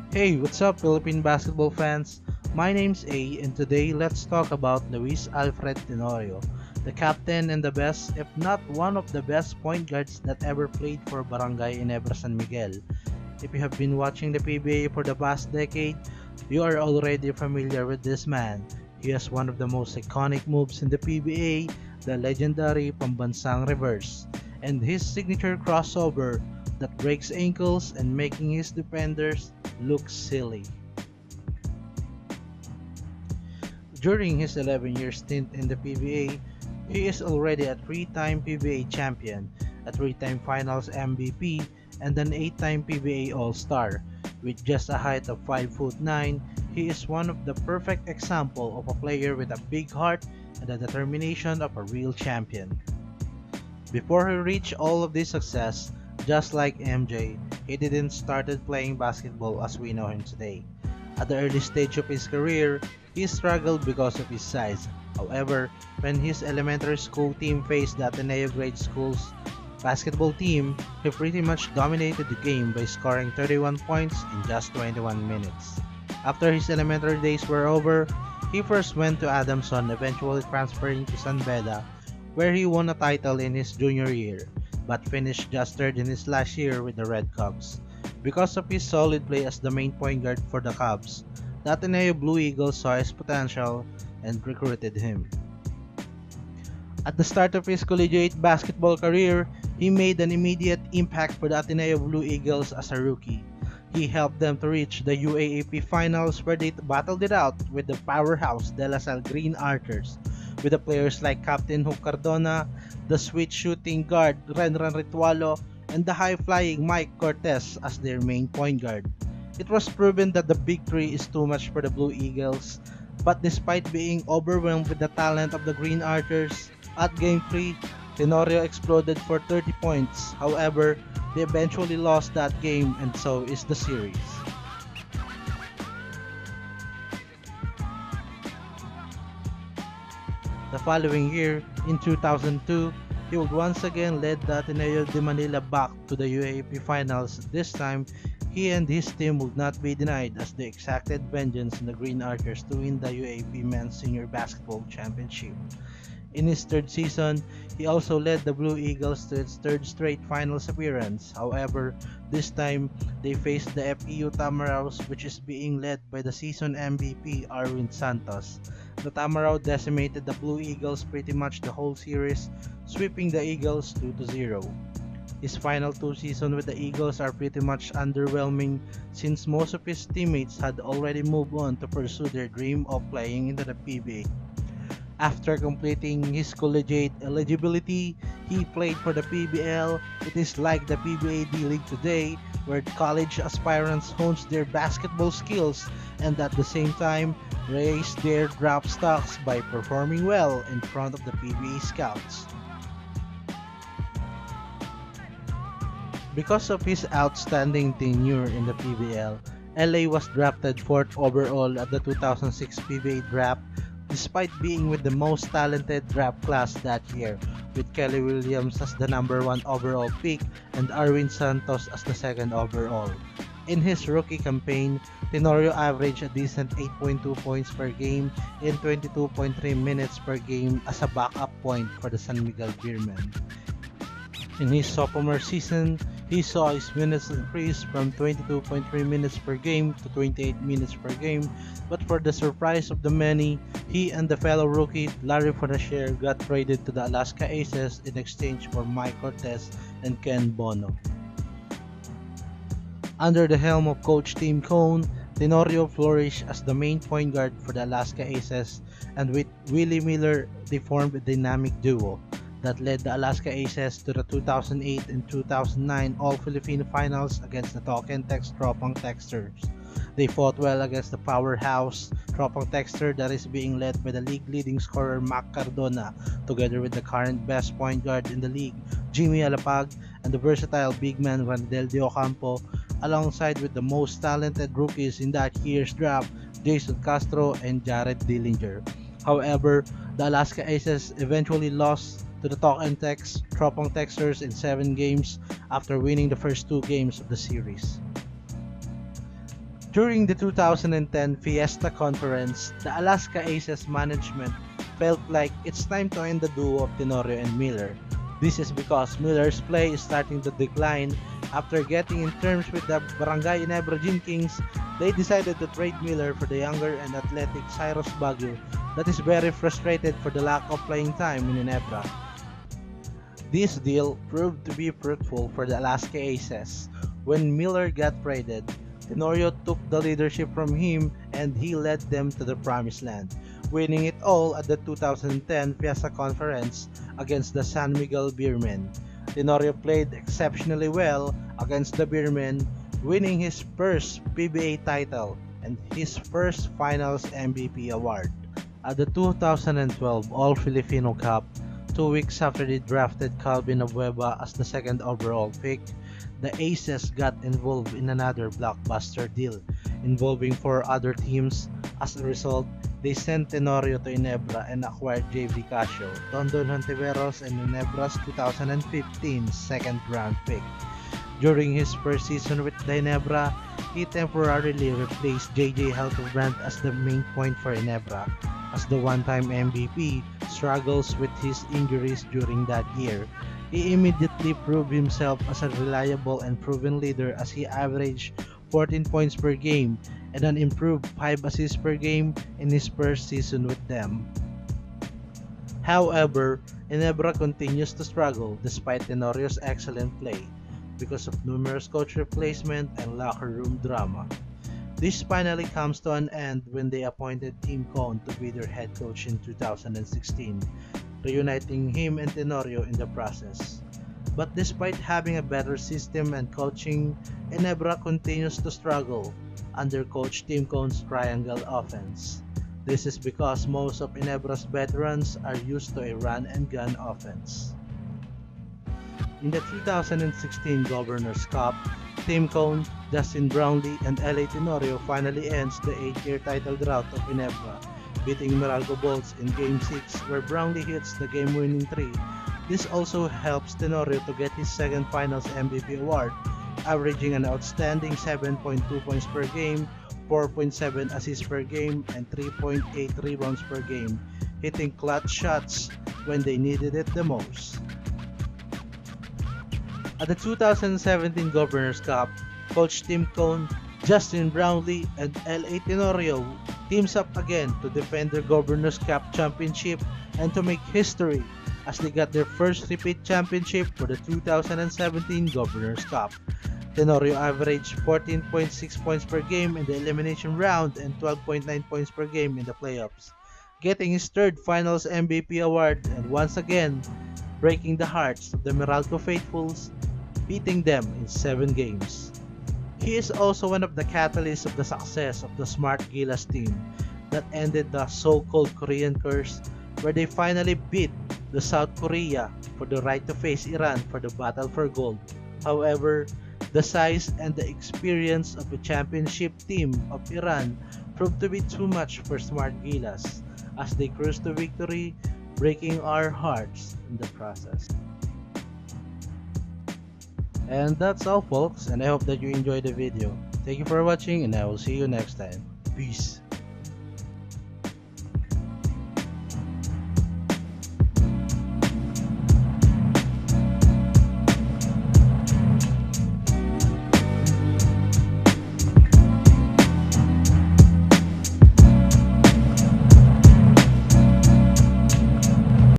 Hey, what's up, Philippine basketball fans? My name's A, and today let's talk about Luis Alfred Tenorio, the captain and the best, if not one of the best point guards that ever played for Barangay Ginebra San Miguel. If you have been watching the PBA for the past decade, you are already familiar with this man. He has one of the most iconic moves in the PBA, the legendary Pambansang Reverse, and his signature crossover that breaks ankles and making his defenders look silly. During his 11-year stint in the PBA, he is already a 3-time PBA champion, a 3-time Finals MVP, and an 8-time PBA All-Star. With just a height of 5'9", he is one of the perfect example of a player with a big heart and the determination of a real champion. Before he reached all of this success, just like MJ, he didn't started playing basketball as we know him today. At the early stage of his career, he struggled because of his size. However, when his elementary school team faced the Ateneo grade school's basketball team, he pretty much dominated the game by scoring 31 points in just 21 minutes. After his elementary days were over, he first went to Adamson, eventually transferring to San Beda, where he won a title in his junior year, but finished just third in his last year with the Red Cubs. Because of his solid play as the main point guard for the Cubs, the Ateneo Blue Eagles saw his potential and recruited him. At the start of his collegiate basketball career, he made an immediate impact for the Ateneo Blue Eagles as a rookie. He helped them to reach the UAAP Finals where they battled it out with the powerhouse De La Salle Green Archers, with the players like Captain Hook Cardona, the sweet shooting guard Renran Ritualo, and the high-flying Mike Cortez as their main point guard. It was proven that the Big Three is too much for the Blue Eagles, but despite being overwhelmed with the talent of the Green Archers, at Game 3, Tenorio exploded for 30 points. However, they eventually lost that game and so is the series. The following year, in 2002, he would once again lead the Ateneo de Manila back to the UAAP Finals. This time, he and his team would not be denied as they exacted vengeance on the Green Archers to win the UAAP Men's Senior Basketball Championship. In his third season, he also led the Blue Eagles to its third straight finals appearance. However, this time, they faced the FEU Tamaraws, which is being led by the season MVP Arwin Santos. The Tamaraw decimated the Blue Eagles pretty much the whole series, sweeping the Eagles 2-0. His final two seasons with the Eagles are pretty much underwhelming since most of his teammates had already moved on to pursue their dream of playing into the PBA. After completing his collegiate eligibility, he played for the PBL. It is like the PBA D-League today, where college aspirants hones their basketball skills and at the same time raise their draft stocks by performing well in front of the PBA scouts. Because of his outstanding tenure in the PBL, LA was drafted 4th overall at the 2006 PBA draft despite being with the most talented draft class that year, with Kelly Williams as the number 1 overall pick and Arwin Santos as the 2nd overall. In his rookie campaign, Tenorio averaged a decent 8.2 points per game in 22.3 minutes per game as a backup point for the San Miguel Beermen. In his sophomore season, he saw his minutes increase from 22.3 minutes per game to 28 minutes per game, but for the surprise of the many, he and the fellow rookie Larry Fonasher got traded to the Alaska Aces in exchange for Mike Cortez and Ken Bono. Under the helm of Coach Tim Cone, Tenorio flourished as the main point guard for the Alaska Aces, and with Willie Miller, they formed a dynamic duo that led the Alaska Aces to the 2008 and 2009 All-Filipino Finals against the Tokentex Tropang Texters. They fought well against the powerhouse Tropang Texter that is being led by the league-leading scorer Mac Cardona, together with the current best point guard in the league, Jimmy Alapag, and the versatile big man Randel De Ocampo, alongside with the most talented rookies in that year's draft, Jason Castro and Jared Dillinger. However, the Alaska Aces eventually lost to the Tropang Texters in 7 games after winning the first 2 games of the series. During the 2010 Fiesta Conference, the Alaska Aces management felt like it's time to end the duo of Tenorio and Miller. This is because Miller's play is starting to decline. After getting in terms with the Barangay Ginebra Gin Kings, they decided to trade Miller for the younger and athletic Cyrus Baguio that is very frustrated for the lack of playing time in Ginebra. This deal proved to be fruitful for the Alaska Aces. When Miller got traded, Tenorio took the leadership from him and he led them to the promised land, winning it all at the 2010 Fiesta Conference against the San Miguel Beermen. Tenorio played exceptionally well against the Beermen, winning his first PBA title and his first Finals MVP award. At the 2012 All-Filipino Cup, 2 weeks after they drafted Calvin Abueva as the second overall pick, the Aces got involved in another blockbuster deal involving 4 other teams. As a result, they sent Tenorio to Ginebra and acquired J.V. Casio, Tondo Hontiveros, and Ginebra's 2015 second-round pick. During his first season with Ginebra, he temporarily replaced J.J. Helterbrand as the main point for Ginebra, as the one-time MVP struggles with his injuries during that year. He immediately proved himself as a reliable and proven leader as he averaged 14 points per game and an improved 5 assists per game in his first season with them. However, Ginebra continues to struggle despite Tenorio's excellent play because of numerous coach replacement and locker room drama. This finally comes to an end when they appointed Tim Cone to be their head coach in 2016, reuniting him and Tenorio in the process. But despite having a better system and coaching, Ginebra continues to struggle under coach Tim Cone's triangle offense. This is because most of Ginebra's veterans are used to a run-and-gun offense. In the 2016 Governor's Cup, Tim Cone, Justin Brownlee, and LA Tenorio finally ends the 8-year title drought of Ginebra, beating Meralco Bolts in Game 6 where Brownlee hits the game-winning 3. This also helps Tenorio to get his second Finals MVP award, averaging an outstanding 7.2 points per game, 4.7 assists per game, and 3.8 rebounds per game, hitting clutch shots when they needed it the most. At the 2017 Governor's Cup, Coach Tim Cone, Justin Brownlee, and LA Tenorio teams up again to defend their Governor's Cup championship and to make history as they got their first repeat championship for the 2017 Governor's Cup. Tenorio averaged 14.6 points per game in the elimination round and 12.9 points per game in the playoffs, getting his third Finals MVP award and once again breaking the hearts of the Meralco faithfuls, beating them in 7 games. He is also one of the catalysts of the success of the Smart Gilas team that ended the so-called Korean curse, where they finally beat the South Korea for the right to face Iran for the battle for gold. However, the size and the experience of a championship team of Iran proved to be too much for Smart Gilas as they cruised to victory, breaking our hearts in the process. And that's all folks, and I hope that you enjoyed the video. Thank you for watching and I will see you next time. Peace.